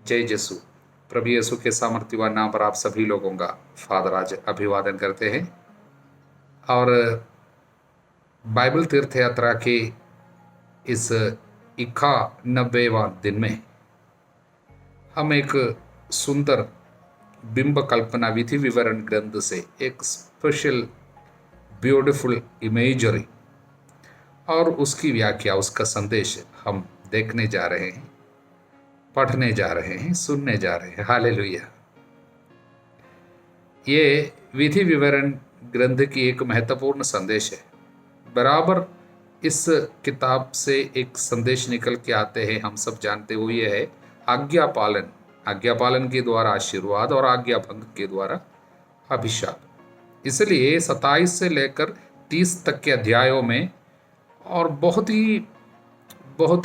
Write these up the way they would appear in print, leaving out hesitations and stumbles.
जय यीशु। प्रभु यीशु के सामर्थ्यवान नाम पर आप सभी लोगों का फादर आज अभिवादन करते हैं। और बाइबल तीर्थ यात्रा के इस 91वां दिन में हम एक सुंदर बिंब कल्पना विधि विवरण ग्रंथ से एक स्पेशल ब्यूटीफुल इमेजरी और उसकी व्याख्या, उसका संदेश हम देखने जा रहे हैं, पढ़ने जा रहे हैं, सुनने जा रहे हैं। हालेलुया। ये विधि विवरण ग्रंथ की एक महत्वपूर्ण संदेश है। बराबर इस किताब से एक संदेश निकल के आते हैं, हम सब जानते हुए है आज्ञा पालन। आज्ञा पालन के द्वारा आशीर्वाद और आज्ञा भंग के द्वारा अभिशाप। इसलिए 27 से लेकर 30 तक के अध्यायों में और बहुत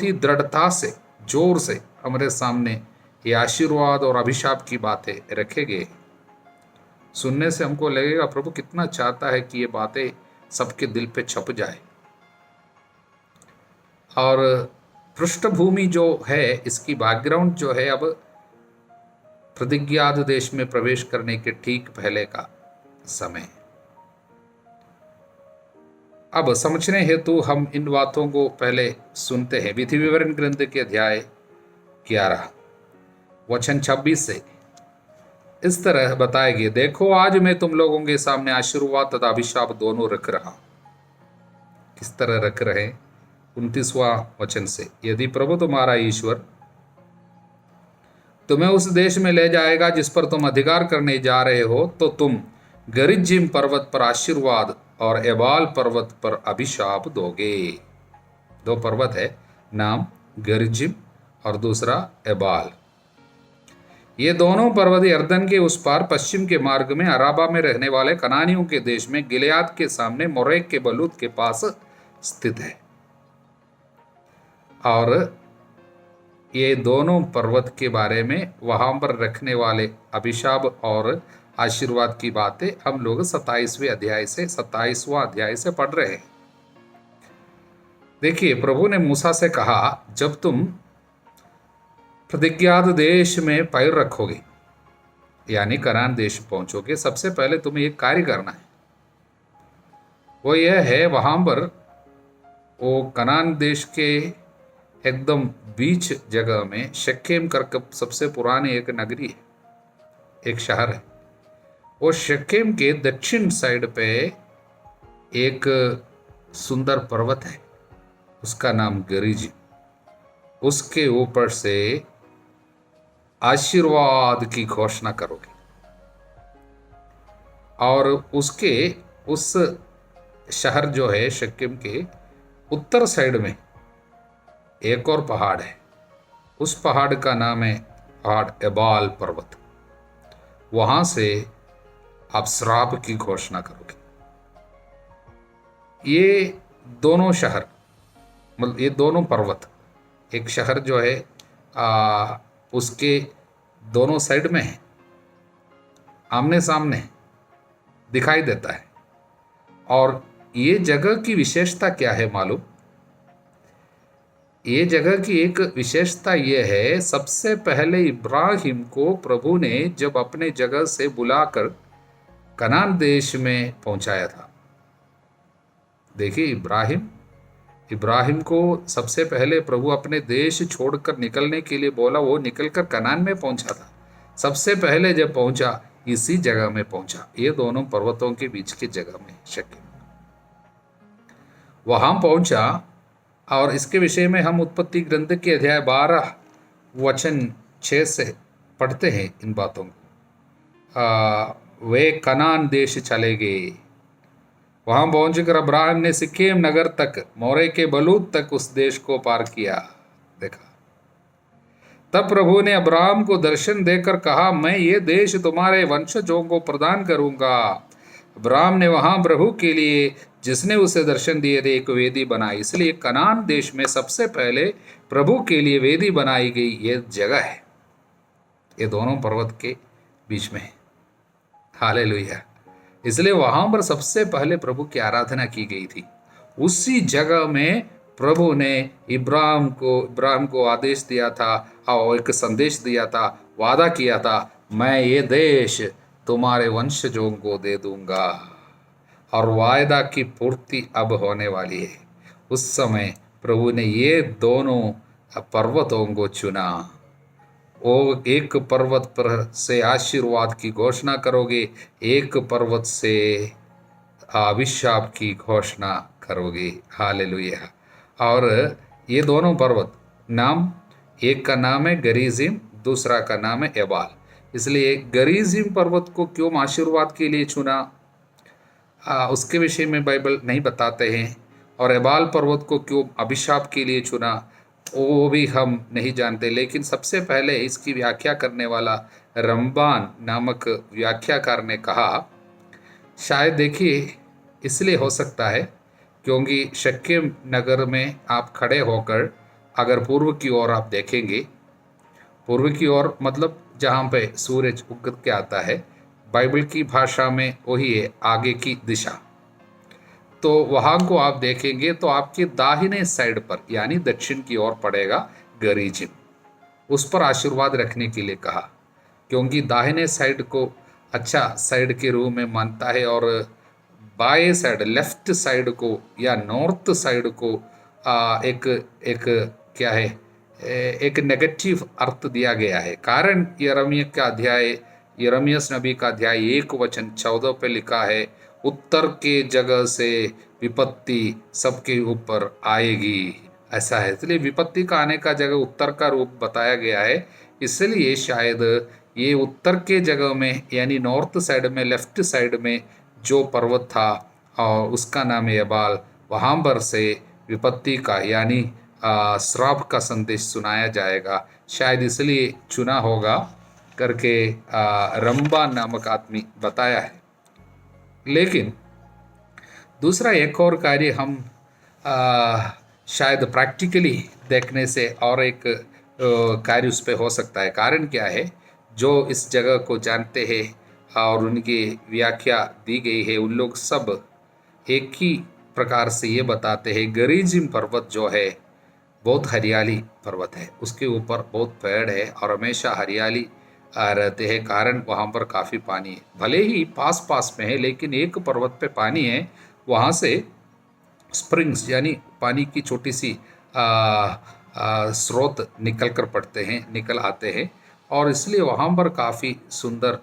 ही दृढ़ता से, जोर से हमारे सामने ये आशीर्वाद और अभिशाप की बातें रखे गए। सुनने से हमको लगेगा प्रभु कितना चाहता है कि ये बातें सबके दिल पे छप जाए। और पृष्ठभूमि जो है, इसकी बैकग्राउंड जो है, अब प्रतिज्ञात देश में प्रवेश करने के ठीक पहले का समय। अब समझने हेतु हम इन बातों को पहले सुनते हैं। विधि विवरण ग्रंथ के अध्याय 11 वचन 26 से इस तरह बताए गए, देखो आज मैं तुम लोगों के सामने आशीर्वाद तथा अभिशाप दोनों रख रहा। किस तरह रख रहे? 29वां वचन से, यदि प्रभु तुम्हारा ईश्वर तुम्हें उस देश में ले जाएगा जिस पर तुम अधिकार करने जा रहे हो, तो तुम गरिज्जिम पर्वत पर आशीर्वाद और एबाल पर्वत पर अभिशाप दोगे। दो पर्वत है, नाम गरिज्जिम और दूसरा एबाल। ये दोनों पर्वत यर्दन के उस पार पश्चिम के मार्ग में अराबा में रहने वाले कनानियों के देश में गिलियाद के सामने मोरेक के बलूत के पास स्थित है। और ये दोनों पर्वत के बारे में, वहां पर रखने वाले अभिशाप और आशीर्वाद की बातें हम लोग 27वां अध्याय से पढ़ रहे हैं। देखिए, प्रभु ने मूसा से कहा, जब तुम प्रतिज्ञात देश में पैर रखोगे, यानी कनान देश पहुंचोगे, सबसे पहले तुम्हें एक कार्य करना है। वो यह है, वहां पर वो कनान देश के एकदम बीच जगह में शक्केम करके सबसे पुरानी एक नगरी है, एक शहर है। वो शक्केम के दक्षिण साइड पे एक सुंदर पर्वत है, उसका नाम गरिज्जिम। उसके ऊपर से आशीर्वाद की घोषणा करोगे। और उसके उस शहर जो है शक्केम के उत्तर साइड में एक और पहाड़ है। उस पहाड़ का नाम है पहाड़ एबाल पर्वत। वहां से आप श्राप की घोषणा करोगे। ये दोनों शहर, मतलब ये दोनों पर्वत, एक शहर जो है उसके दोनों साइड में है, आमने सामने दिखाई देता है। और ये जगह की विशेषता क्या है मालूम? ये जगह की एक विशेषता ये है, सबसे पहले इब्राहिम को प्रभु ने जब अपने जगह से बुलाकर कनान देश में पहुंचाया था। देखिए, इब्राहिम को सबसे पहले प्रभु अपने देश छोड़कर निकलने के लिए बोला, वो निकलकर कनान में पहुंचा था। सबसे पहले जब पहुंचा, इसी जगह में पहुंचा, ये दोनों पर्वतों के बीच की जगह में शक्केम। वहां पहुंचा और इसके विषय में हम उत्पत्ति ग्रंथ के अध्याय 12 वचन 6 से पढ़ते हैं इन बातों को। वे कनान देश चले गए। वहां पहुंचकर अब्राहम ने सिक्केम नगर तक, मोरे के बलूत तक उस देश को पार किया। देखा, तब प्रभु ने अब्राहम को दर्शन देकर कहा, मैं ये देश तुम्हारे वंशजों को प्रदान करूंगा। अब्राहम ने वहां प्रभु के लिए, जिसने उसे दर्शन दिए थे, एक वेदी बनाई। इसलिए कनान देश में सबसे पहले प्रभु के लिए वेदी बनाई गई ये जगह है। ये दोनों पर्वत के बीच में है। हालेलुया। इसलिए वहां पर सबसे पहले प्रभु की आराधना की गई थी। उसी जगह में प्रभु ने इब्राहिम को आदेश दिया था और एक संदेश दिया था, वादा किया था, मैं ये देश तुम्हारे वंशजों को दे दूंगा। और वायदा की पूर्ति अब होने वाली है। उस समय प्रभु ने ये दोनों पर्वतों को चुना। वो एक पर्वत पर से आशीर्वाद की घोषणा करोगे, एक पर्वत से अभिशाप की घोषणा करोगे। हालेलुया। और ये दोनों पर्वत नाम, एक का नाम है गरीजिम, दूसरा का नाम है एबाल। इसलिए गरीजिम पर्वत को क्यों आशीर्वाद के लिए चुना, उसके विषय में बाइबल नहीं बताते हैं। और एबाल पर्वत को क्यों अभिशाप के लिए चुना, वो भी हम नहीं जानते। लेकिन सबसे पहले इसकी व्याख्या करने वाला रम्बान नामक व्याख्याकार ने कहा, शायद देखिए इसलिए हो सकता है क्योंकि शक्केम नगर में आप खड़े होकर अगर पूर्व की ओर आप देखेंगे, पूर्व की ओर मतलब जहाँ पे सूरज उग के आता है, बाइबल की भाषा में वही है आगे की दिशा। तो वहाँ को आप देखेंगे तो आपके दाहिने साइड पर यानी दक्षिण की ओर पड़ेगा गरीजिम। उस पर आशीर्वाद रखने के लिए कहा, क्योंकि दाहिने साइड को अच्छा साइड के रूप में मानता है और बाएं साइड लेफ्ट साइड को या नॉर्थ साइड को एक एक क्या है, एक नेगेटिव अर्थ दिया गया है। कारण यिर्मयाह नबी का अध्याय 1:14 पे लिखा है, उत्तर के जगह से विपत्ति सबके ऊपर आएगी, ऐसा है। इसलिए विपत्ति का आने का जगह उत्तर का रूप बताया गया है। इसलिए शायद ये उत्तर के जगह में यानी नॉर्थ साइड में, लेफ्ट साइड में जो पर्वत था और उसका नाम है एबाल, वहाँ पर से विपत्ति का यानी श्राप का संदेश सुनाया जाएगा। शायद इसलिए चुना होगा करके रंबा नामक आदमी बताया है। लेकिन दूसरा एक और कार्य हम शायद प्रैक्टिकली देखने से और एक कार्य उस पर हो सकता है। कारण क्या है, जो इस जगह को जानते हैं और उनकी व्याख्या दी गई है, उन लोग सब एक ही प्रकार से ये बताते हैं, गरीजिम पर्वत जो है बहुत हरियाली पर्वत है, उसके ऊपर बहुत पेड़ है और हमेशा हरियाली रहते हैं। कारण वहाँ पर काफ़ी पानी है, भले ही पास पास में है लेकिन एक पर्वत पे पानी है, वहाँ से स्प्रिंग्स यानी पानी की छोटी सी स्रोत निकल आते हैं और इसलिए वहाँ पर काफ़ी सुंदर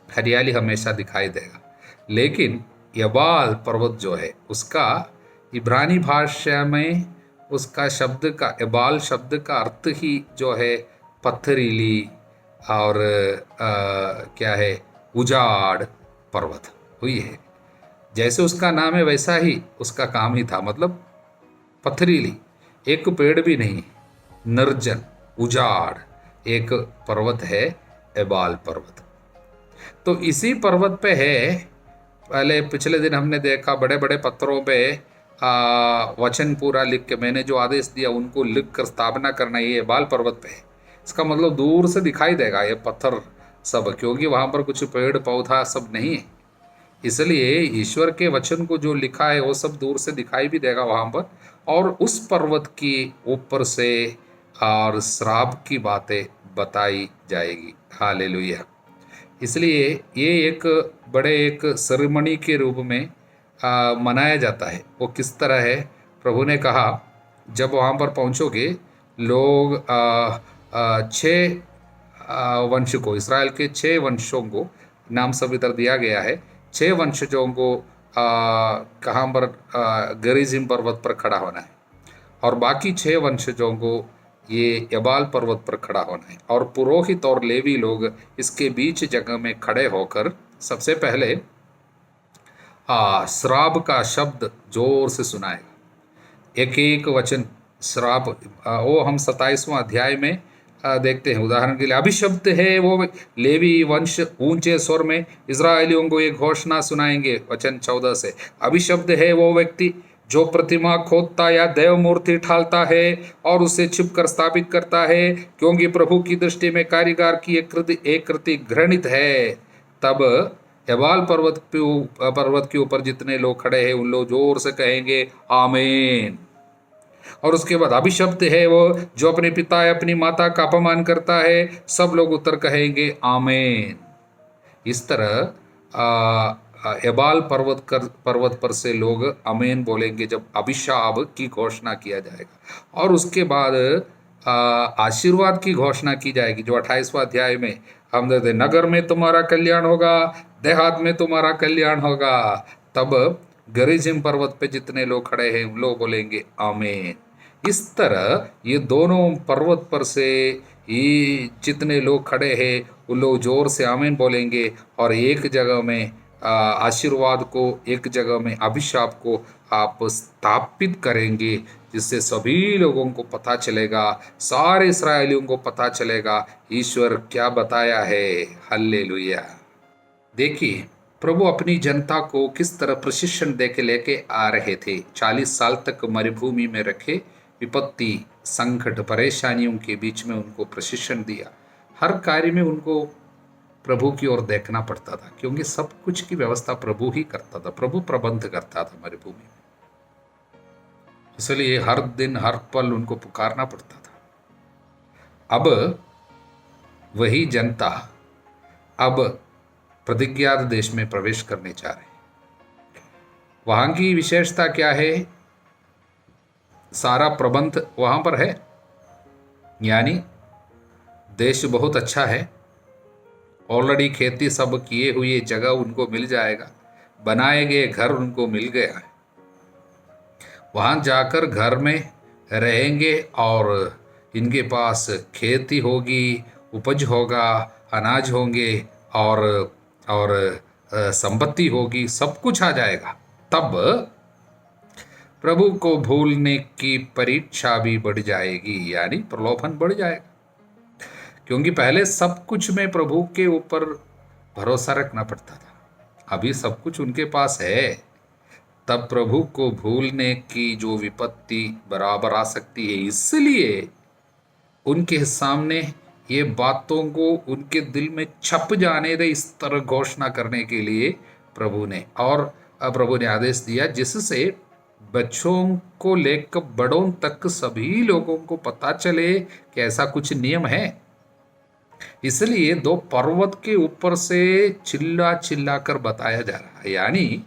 हरियाली हमेशा दिखाई देगा। लेकिन एबाल पर्वत जो है उसका इब्रानी भाषा में उसका शब्द का एबाल शब्द का अर्थ ही जो है पथरीली और क्या है, उजाड़ पर्वत हुई है। जैसे उसका नाम है वैसा ही उसका काम ही था, मतलब पथरीली, एक पेड़ भी नहीं, निर्जन उजाड़ एक पर्वत है एबाल पर्वत। तो इसी पर्वत पे है, पहले पिछले दिन हमने देखा बड़े बड़े पत्थरों पे वचन पूरा लिख के, मैंने जो आदेश दिया उनको लिख कर स्थापना करना, ये एबाल पर्वत पे है। इसका मतलब दूर से दिखाई देगा ये पत्थर सब, क्योंकि वहाँ पर कुछ पेड़ पौधा सब नहीं है। इसलिए ईश्वर के वचन को जो लिखा है वो सब दूर से दिखाई भी देगा वहाँ पर, और उस पर्वत की ऊपर से और श्राप की बातें बताई जाएगी। हालेलुया। इसलिए ये एक बड़े एक सेरेमनी के रूप में मनाया जाता है। वो किस तरह है, प्रभु ने कहा जब वहाँ पर पहुँचोगे, लोग 6 वंश को, इसराइल के 6 वंशों को नाम सब इधर दिया गया है, 6 वंशजों को कहाँ पर गरीजिम पर्वत पर खड़ा होना है और बाकी 6 वंशजों को ये एबाल पर्वत पर खड़ा होना है। और पुरोहित और लेवी लोग इसके बीच जगह में खड़े होकर सबसे पहले श्राप का शब्द जोर से सुनाएगा। एक एक वचन श्राप, वो हम 27वां अध्याय में देखते हैं। उदाहरण के लिए, अभिशब्द है वो लेवी वंश ऊंचे स्वर में इजरायलियों को एक घोषणा सुनाएंगे, वचन 14 से। अभिशब्द है वो व्यक्ति जो प्रतिमा खोदता या देव मूर्ति ठालता है और उसे छिप कर स्थापित करता है, क्योंकि प्रभु की दृष्टि में कारीगर की एक कृति घृणित है। तब एबाल पर्वत के ऊपर जितने लोग खड़े हैं उन लोग जोर से कहेंगे आमीन। और उसके बाद अभिशप्त है वो जो अपने पिता या अपनी माता का अपमान करता है। सब लोग उत्तर कहेंगे आमीन। इस तरह एबाल पर्वत पर से लोग आमीन बोलेंगे जब अभिशाप की घोषणा किया जाएगा। और उसके बाद आशीर्वाद की घोषणा की जाएगी जो 28वां अध्याय में हम देखते, नगर में तुम्हारा कल्याण होगा, देहात में तुम्हारा कल्याण होगा। तब गरिजिम पर्वत पे जितने लोग खड़े हैं उन लोग बोलेंगे आमीन। इस तरह ये दोनों पर्वत पर से ये जितने लोग खड़े हैं उन लोग जोर से आमीन बोलेंगे और एक जगह में आशीर्वाद को, एक जगह में अभिशाप को आप स्थापित करेंगे, जिससे सभी लोगों को पता चलेगा, सारे इस्राएलियों को पता चलेगा ईश्वर क्या बताया है। हल्लेलुया। देखिए प्रभु अपनी जनता को किस तरह प्रशिक्षण देके लेके आ रहे थे। 40 साल तक मरुभूमि में रखे, विपत्ति, संकट, परेशानियों के बीच में उनको प्रशिक्षण दिया। हर कार्य में उनको प्रभु की ओर देखना पड़ता था, क्योंकि सब कुछ की व्यवस्था प्रभु ही करता था, प्रभु प्रबंध करता था मरुभूमि में। इसलिए हर दिन हर पल उनको पुकारना पड़ता था। अब वही जनता अब प्रतिज्ञात देश में प्रवेश करने जा रहे हैं। वहां की विशेषता क्या है? सारा प्रबंध वहां पर है, यानी देश बहुत अच्छा है। ऑलरेडी खेती सब किए हुए जगह उनको मिल जाएगा, बनाए गए घर उनको मिल गया है। वहां जाकर घर में रहेंगे और इनके पास खेती होगी, उपज होगा, अनाज होंगे और संपत्ति होगी, सब कुछ आ जाएगा। तब प्रभु को भूलने की परीक्षा भी बढ़ जाएगी, यानी प्रलोभन बढ़ जाएगा, क्योंकि पहले सब कुछ में प्रभु के ऊपर भरोसा रखना पड़ता था। अभी सब कुछ उनके पास है, तब प्रभु को भूलने की जो विपत्ति बराबर आ सकती है। इसलिए उनके सामने ये बातों को उनके दिल में छप जाने दे, इस तरह घोषणा करने के लिए प्रभु ने आदेश दिया, जिससे बच्चों को लेकर बड़ों तक सभी लोगों को पता चले कि ऐसा कुछ नियम है। इसलिए 2 पर्वत के ऊपर से चिल्ला चिल्ला कर बताया जा रहा है, यानी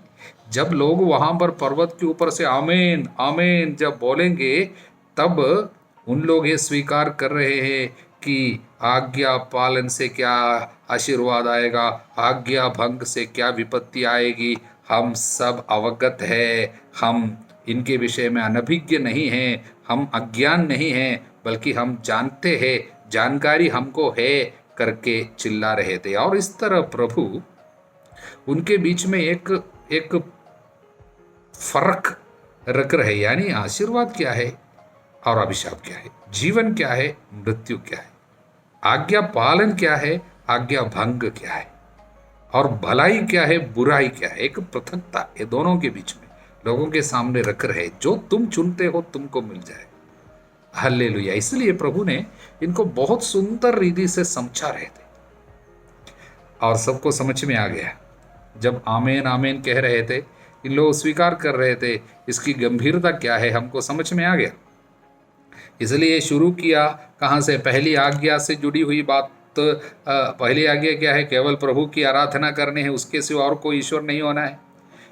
जब लोग वहां पर पर्वत के ऊपर से आमीन आमीन जब बोलेंगे, तब उन लोग ये स्वीकार कर रहे हैं कि आज्ञा पालन से क्या आशीर्वाद आएगा, आज्ञा भंग से क्या विपत्ति आएगी, हम सब अवगत है। हम इनके विषय में अनभिज्ञ नहीं हैं, हम अज्ञान नहीं हैं, बल्कि हम जानते हैं, जानकारी हमको है करके चिल्ला रहे थे। और इस तरह प्रभु उनके बीच में एक फर्क रख रहे, यानी आशीर्वाद क्या है और अभिशाप क्या है, जीवन क्या है, मृत्यु क्या है, आज्ञा पालन क्या है, आज्ञा भंग क्या है, और भलाई क्या है, बुराई क्या है। एक पृथकता ये दोनों के बीच में लोगों के सामने रख रहे, जो तुम चुनते हो तुमको मिल जाए। हल्लेलुया। इसलिए प्रभु ने इनको बहुत सुंदर रीति से समझा रहे थे और सबको समझ में आ गया। जब आमीन आमीन कह रहे थे, इन लोग स्वीकार कर रहे थे, इसकी गंभीरता क्या है हमको समझ में आ गया। इसलिए शुरू किया कहाँ से? पहली आज्ञा से जुड़ी हुई बात। पहली आज्ञा क्या है? केवल प्रभु की आराधना करनी है, उसके सिवा और कोई ईश्वर नहीं होना है।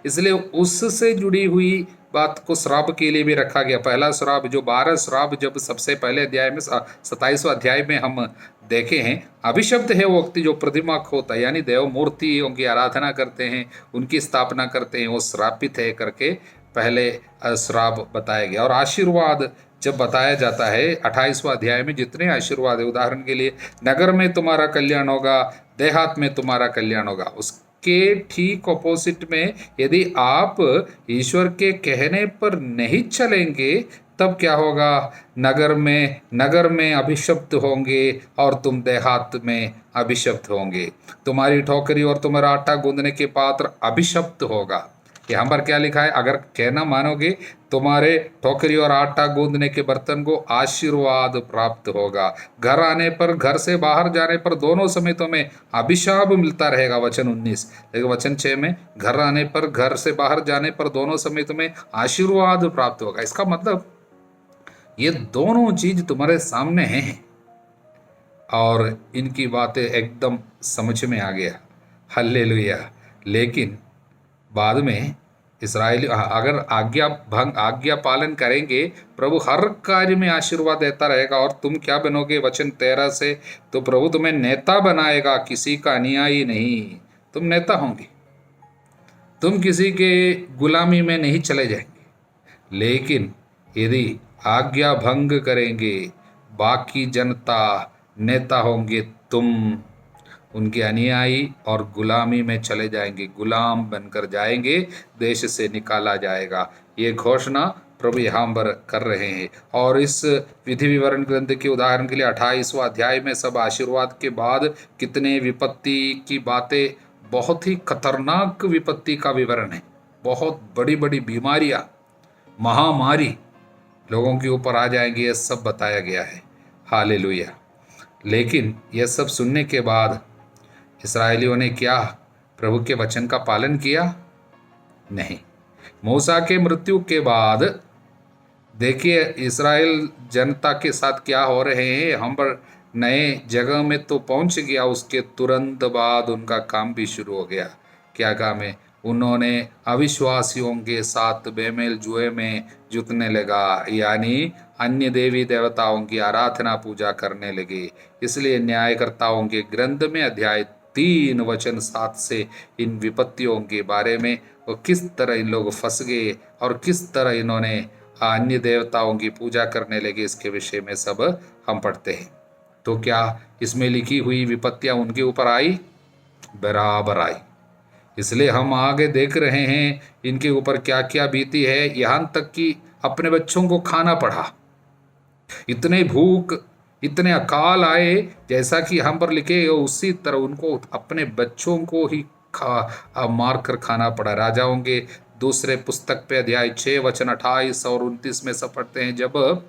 इसलिए उससे जुड़ी हुई बात को श्राप के लिए भी रखा गया। पहला श्राप, जो 12 श्राप जब सबसे पहले अध्याय में 27वां अध्याय में हम देखे हैं, अभिशप्त है वो व्यक्ति जो प्रतिमा खोता, यानी देव मूर्तियों की आराधना करते हैं, उनकी स्थापना करते हैं, वो श्रापित है करके पहले श्राप बताया गया। और आशीर्वाद जब बताया जाता है 28वां अध्याय में, जितने आशीर्वाद है, उदाहरण के लिए नगर में तुम्हारा कल्याण होगा, देहात में तुम्हारा कल्याण होगा, उसके ठीक ऑपोजिट में यदि आप ईश्वर के कहने पर नहीं चलेंगे, तब क्या होगा? नगर में अभिशप्त होंगे और तुम देहात में अभिशप्त होंगे। तुम्हारी ठोकरी और तुम्हारा आटा गूंदने के पात्र अभिशप्त होगा। यहाँ पर क्या लिखा है? अगर कहना मानोगे, तुम्हारे ठोकरी और आटा गूंदने के बर्तन को आशीर्वाद प्राप्त होगा। घर आने पर, घर से बाहर जाने पर दोनों समेतों में अभिशाप मिलता रहेगा, वचन 19। लेकिन वचन 6 में घर आने पर, घर से बाहर जाने पर दोनों समेतों में आशीर्वाद प्राप्त होगा। इसका मतलब ये दोनों चीज तुम्हारे सामने हैं और इनकी बातें एकदम समझ में आ गया। हल्लेलुया। लेकिन बाद में इसराइली अगर आज्ञा पालन करेंगे, प्रभु हर कार्य में आशीर्वाद देता रहेगा। और तुम क्या बनोगे, वचन 13 से, तो प्रभु तुम्हें नेता बनाएगा, किसी का अनुयायी नहीं। तुम नेता होंगे, तुम किसी के गुलामी में नहीं चले जाएंगे। लेकिन यदि आज्ञा भंग करेंगे, बाकी जनता नेता होंगे, तुम उनके अनुयायी और गुलामी में चले जाएंगे, गुलाम बनकर जाएंगे, देश से निकाला जाएगा। ये घोषणा प्रभु यहाँ पर कर रहे हैं। और इस विधि विवरण ग्रंथ के उदाहरण के लिए 28वां अध्याय में सब आशीर्वाद के बाद कितने विपत्ति की बातें, बहुत ही खतरनाक विपत्ति का विवरण है। बहुत बड़ी बड़ी बीमारियां, महामारी लोगों के ऊपर आ जाएंगी, यह सब बताया गया है। हालेलुया। लेकिन यह सब सुनने के बाद इस्राएलियों ने क्या प्रभु के वचन का पालन किया? नहीं। मूसा के मृत्यु के बाद देखिए इस्राएल जनता के साथ क्या हो रहे हैं। हम पर नए जगह में तो पहुंच गया, उसके तुरंत बाद उनका काम भी शुरू हो गया। क्या काम है? उन्होंने अविश्वासियों के साथ बेमेल जुए में जुटने लगा, यानी अन्य देवी देवताओं की आराधना पूजा करने लगे। इसलिए न्यायकर्ताओं के ग्रंथ में अध्याय 3 वचन 7 से इन विपत्तियों के बारे में, और किस तरह इन लोग फंस गए और किस तरह इन्होंने अन्य देवताओं की पूजा करने लगे, इसके विषय में सब हम पढ़ते हैं। तो क्या इसमें लिखी हुई विपत्तियां उनके ऊपर आई? बराबर आई। इसलिए हम आगे देख रहे हैं इनके ऊपर क्या क्या बीती है। यहाँ तक कि अपने बच्चों को खाना पड़ा, इतने भूख, इतने अकाल आए, जैसा कि हम पर लिखे उसी तरह उनको अपने बच्चों को ही मार कर खाना पड़ा। राजाओं के दूसरे पुस्तक पे अध्याय 6 वचन 28 और 29 में सब पढ़ते हैं, जब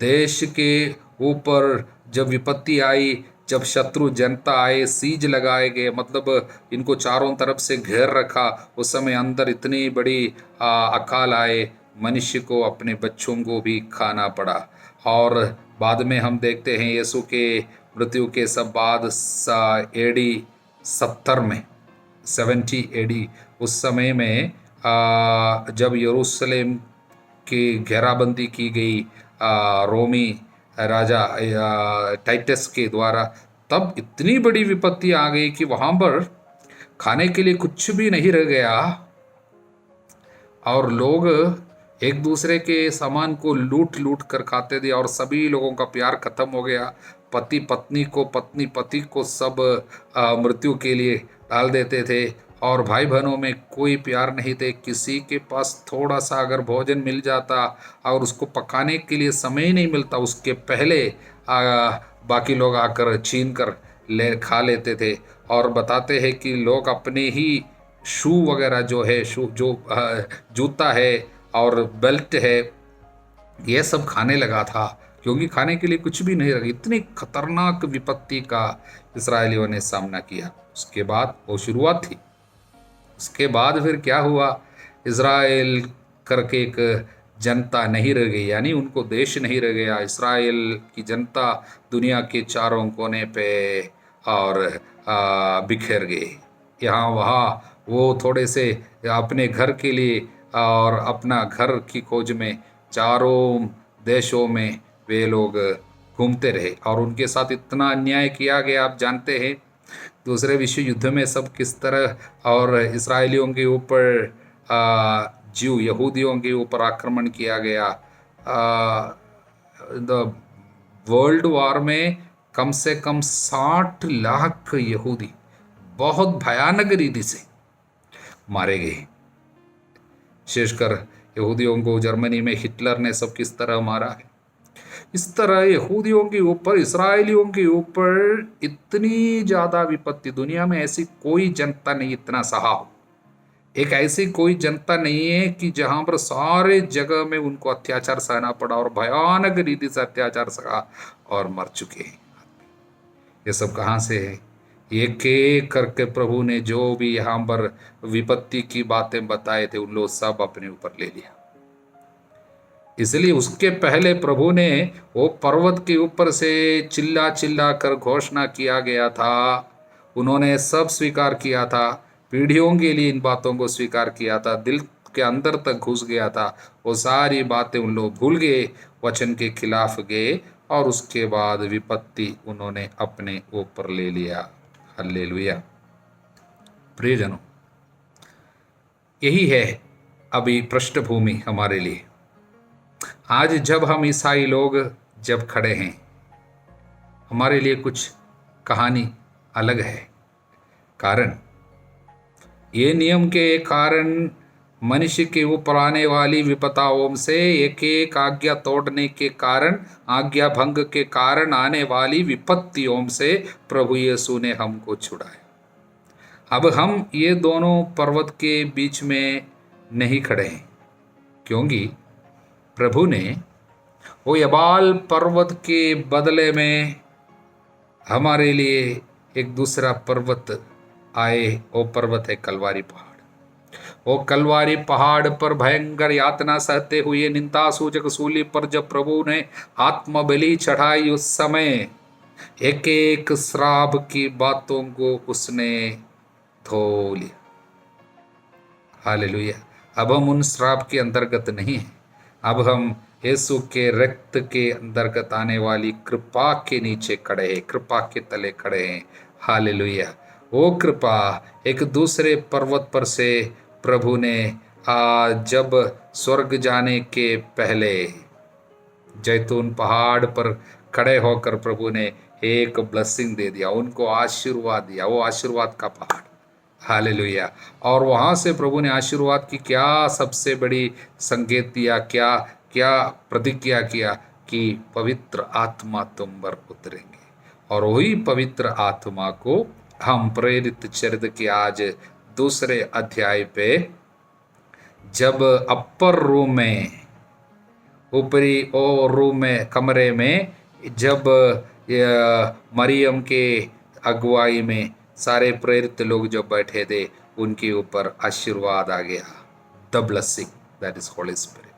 देश के ऊपर जब विपत्ति आई, जब शत्रु जनता आए, सीज लगाए गए, मतलब इनको चारों तरफ से घेर रखा, उस समय अंदर इतनी बड़ी अकाल आए, मनुष्य को अपने बच्चों को भी खाना पड़ा। और बाद में हम देखते हैं यीशु के मृत्यु के सब बाद AD 70 में 70 AD उस समय में जब यरूशलेम की घेराबंदी की गई रोमी राजा टाइटस के द्वारा, तब इतनी बड़ी विपत्ति आ गई कि वहाँ पर खाने के लिए कुछ भी नहीं रह गया और लोग एक दूसरे के सामान को लूट लूट कर खाते थे और सभी लोगों का प्यार खत्म हो गया। पति पत्नी को, पत्नी पति को सब मृत्यु के लिए डाल देते थे और भाई बहनों में कोई प्यार नहीं थे। किसी के पास थोड़ा सा अगर भोजन मिल जाता और उसको पकाने के लिए समय ही नहीं मिलता, उसके पहले बाकी लोग आकर छीन कर खा लेते थे। और बताते हैं कि लोग अपने ही शू वगैरह जो है, जूता है और बेल्ट है, ये सब खाने लगा था, क्योंकि खाने के लिए कुछ भी नहीं रहा। इतनी खतरनाक विपत्ति का इस्राएलियों ने सामना किया। उसके बाद वो शुरुआत थी। उसके बाद फिर क्या हुआ? इज़राइल करके एक जनता नहीं रह गई, यानी उनको देश नहीं रह गया। इस्राएल की जनता दुनिया के चारों कोने पे और बिखर गए। यहाँ वहाँ वो थोड़े से अपने घर के लिए और अपना घर की खोज में चारों देशों में वे लोग घूमते रहे और उनके साथ इतना अन्याय किया गया। आप जानते हैं दूसरे विश्व युद्ध में सब किस तरह और इस्राएलियों के ऊपर जीव यहूदियों के ऊपर आक्रमण किया गया। द वर्ल्ड वॉर में कम से कम 60 लाख यहूदी बहुत भयानक रीति से मारे गए। विशेषकर यहूदियों को जर्मनी में हिटलर ने सब किस तरह मारा है। इस तरह यहूदियों के ऊपर, इस्राएलियों के ऊपर इतनी ज़्यादा विपत्ति, दुनिया में ऐसी कोई जनता नहीं इतना सहा हो। एक ऐसी कोई जनता नहीं है कि जहाँ पर सारे जगह में उनको अत्याचार सहना पड़ा और भयानक रीति से अत्याचार सहा और मर चुके हैं। ये सब कहाँ से है? एक एक करके प्रभु ने जो भी यहाँ पर विपत्ति की बातें बताए थे, उन लोग सब अपने ऊपर ले लिया। इसलिए उसके पहले प्रभु ने वो पर्वत के ऊपर से चिल्ला चिल्ला कर घोषणा किया गया था, उन्होंने सब स्वीकार किया था, पीढ़ियों के लिए इन बातों को स्वीकार किया था, दिल के अंदर तक घुस गया था। वो सारी बातें उन लोग भूल गए, वचन के खिलाफ गए और उसके बाद विपत्ति उन्होंने अपने ऊपर ले लिया। हालेलुया। प्रियजनों, यही है अभी पृष्ठभूमि हमारे लिए। आज जब हम ईसाई लोग जब खड़े हैं, हमारे लिए कुछ कहानी अलग है। कारण ये नियम के कारण मनुष्य के ऊपर आने वाली विपदाओं से, एक एक आज्ञा तोड़ने के कारण, आज्ञा भंग के कारण आने वाली विपत्तियों से प्रभु यीशु ने हमको छुड़ाया। अब हम ये दोनों पर्वत के बीच में नहीं खड़े हैं, क्योंकि प्रभु ने वो यबाल पर्वत के बदले में हमारे लिए एक दूसरा पर्वत आए। वो पर्वत है कलवारी पहाड़। वो कलवारी पहाड़ पर भयंकर यातना सहते हुए निंदा सूचक सूली पर जब प्रभु ने आत्म बलि चढ़ाई, उस समय एक एक श्राप की बातों को उसने धो लिया। हालेलुया। अब हम उन श्राप के अंतर्गत नहीं हैं, अब हम यीशु के रक्त के अंतर्गत आने वाली कृपा के नीचे खड़े हैं, कृपा के तले खड़े हैं। हालेलुया। वो कृपा एक दूसरे पर्वत पर से प्रभु ने जब स्वर्ग जाने के पहले जैतून पहाड़ पर खड़े होकर प्रभु ने एक ब्लेसिंग दे दिया, उनको आशीर्वाद दिया, वो आशीर्वाद का पहाड़। हालेलुया। और वहाँ से प्रभु ने आशीर्वाद की क्या सबसे बड़ी संकेत दिया, क्या क्या प्रतिज्ञा किया कि पवित्र आत्मा तुम पर उतरेंगे। और वही पवित्र आत्मा को हम प्रेरित चरित्र के आज दूसरे अध्याय पे, जब अपर रूम में, ऊपरी ओ रूम में, कमरे में, जब मरियम के अगुवाई में सारे प्रेरित लोग जो बैठे थे, उनके ऊपर आशीर्वाद आ गया। The blessing, that is Holi spirit.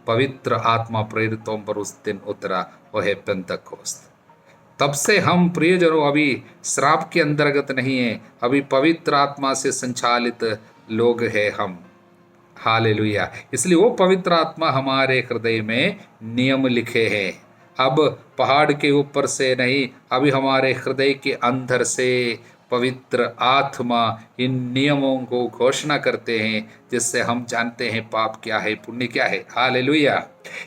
पवित्र आत्मा प्रेरितों पर उस दिन उतरा, वह है पेंतकोस्त। तब से हम प्रियजनों अभी श्राप के अंतर्गत नहीं है, अभी पवित्र आत्मा से संचालित लोग हैं हम। हालेलुया। इसलिए वो पवित्र आत्मा हमारे हृदय में नियम लिखे हैं। अब पहाड़ के ऊपर से नहीं, अभी हमारे हृदय के अंदर से पवित्र आत्मा इन नियमों को घोषणा करते हैं, जिससे हम जानते हैं पाप क्या है, पुण्य क्या है। हालेलुया।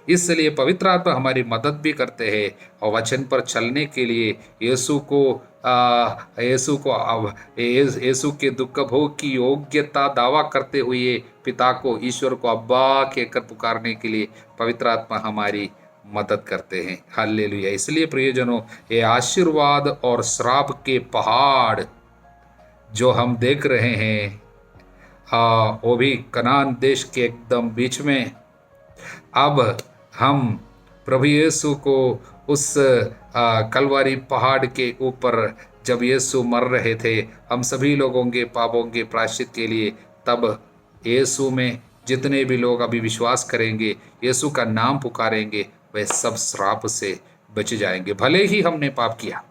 इसलिए पवित्र आत्मा हमारी मदद भी करते हैं और वचन पर चलने के लिए यीशु के दुख भोग की योग्यता दावा करते हुए पिता को, ईश्वर को अब्बा कहकर पुकारने के लिए पवित्र आत्मा हमारी मदद करते हैं। हालेलुया। इसलिए प्रियजनों, ये आशीर्वाद और श्राप के पहाड़ जो हम देख रहे हैं, वो भी कनान देश के एकदम बीच में। अब हम प्रभु यीशु को उस कलवारी पहाड़ के ऊपर जब यीशु मर रहे थे हम सभी लोगों के पापों के प्रायश्चित के लिए, तब यीशु में जितने भी लोग अभी विश्वास करेंगे, यीशु का नाम पुकारेंगे, वे सब श्राप से बच जाएंगे। भले ही हमने पाप किया,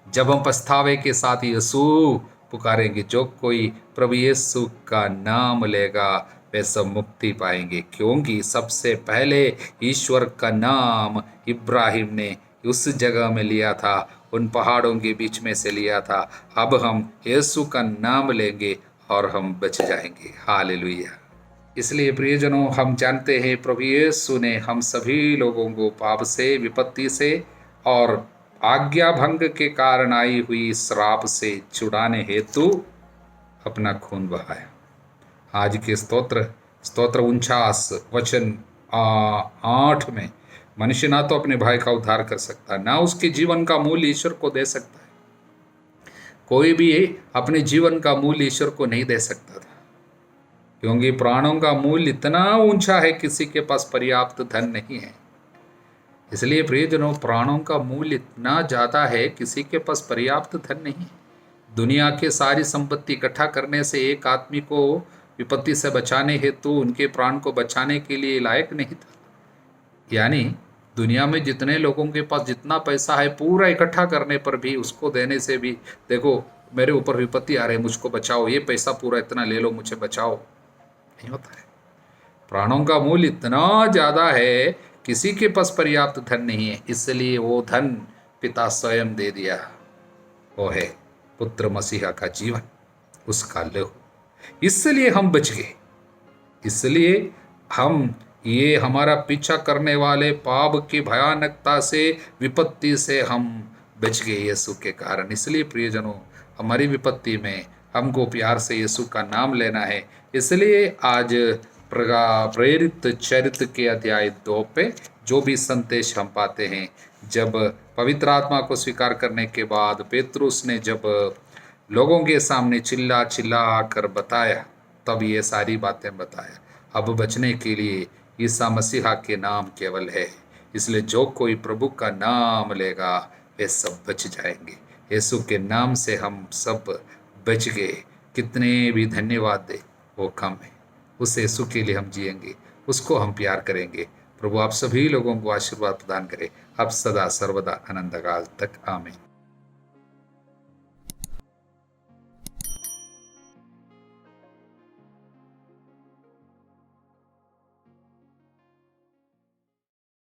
जब हम पछतावे के साथ यीशु पुकारेंगे, जो कोई प्रभु यीशु का नाम लेगा वे सब मुक्ति पाएंगे। क्योंकि सबसे पहले ईश्वर का नाम इब्राहिम ने उस जगह में लिया था, उन पहाड़ों के बीच में से लिया था। अब हम यीशु का नाम लेंगे और हम बच जाएंगे। हालेलुया। इसलिए प्रियजनों, हम जानते हैं प्रभु यीशु ने हम सभी लोगों को पाप से, विपत्ति से और आज्ञा भंग के कारण आई हुई श्राप से छुड़ाने हेतु अपना खून बहाया। आज के स्तोत्र 49 वचन 8 में, मनुष्य ना तो अपने भाई का उद्धार कर सकता, ना उसके जीवन का मूल्य ईश्वर को दे सकता है। कोई भी अपने जीवन का मूल्य ईश्वर को नहीं दे सकता था, क्योंकि प्राणों का मूल्य इतना ऊंचा है, किसी के पास पर्याप्त धन नहीं है। इसलिए प्रियजनों, प्राणों का मूल्य इतना ज़्यादा है, किसी के पास पर्याप्त धन नहीं है। दुनिया के सारी संपत्ति इकट्ठा करने से एक आदमी को विपत्ति से बचाने हेतु उनके प्राण को बचाने के लिए लायक नहीं था। यानी दुनिया में जितने लोगों के पास जितना पैसा है पूरा इकट्ठा करने पर भी, उसको देने से भी, देखो मेरे ऊपर विपत्ति आ रही है मुझको बचाओ, ये पैसा पूरा इतना ले लो मुझे बचाओ, नहीं होता है। प्राणों का मूल्य इतना ज़्यादा है, किसी के पास पर्याप्त धन नहीं है, इसलिए वो धन पिता स्वयं दे दिया। वो है पुत्र मसीहा का जीवन, उसका लहू। इसलिए हम बच गए, इसलिए हम ये हमारा पीछा करने वाले पाप की भयानकता से, विपत्ति से हम बच गए यीशु के कारण। इसलिए प्रियजनों, हमारी विपत्ति में हमको प्यार से यीशु का नाम लेना है। इसलिए आज प्रेरित चरित्र के अध्याय 2 पे जो भी संदेश हम पाते हैं, जब पवित्र आत्मा को स्वीकार करने के बाद पेतरुस ने जब लोगों के सामने चिल्ला चिल्ला कर बताया, तब ये सारी बातें बताया। अब बचने के लिए ईसा मसीहा के नाम केवल है, इसलिए जो कोई प्रभु का नाम लेगा वे सब बच जाएंगे। यीशु के नाम से हम सब बच गए। कितने भी धन्यवाद दे वो कम है। उस यीशु के लिए हम जिएंगे, उसको हम प्यार करेंगे। प्रभु आप सभी लोगों को आशीर्वाद प्रदान करें, अब सदा सर्वदा अनंत काल तक। आमीन।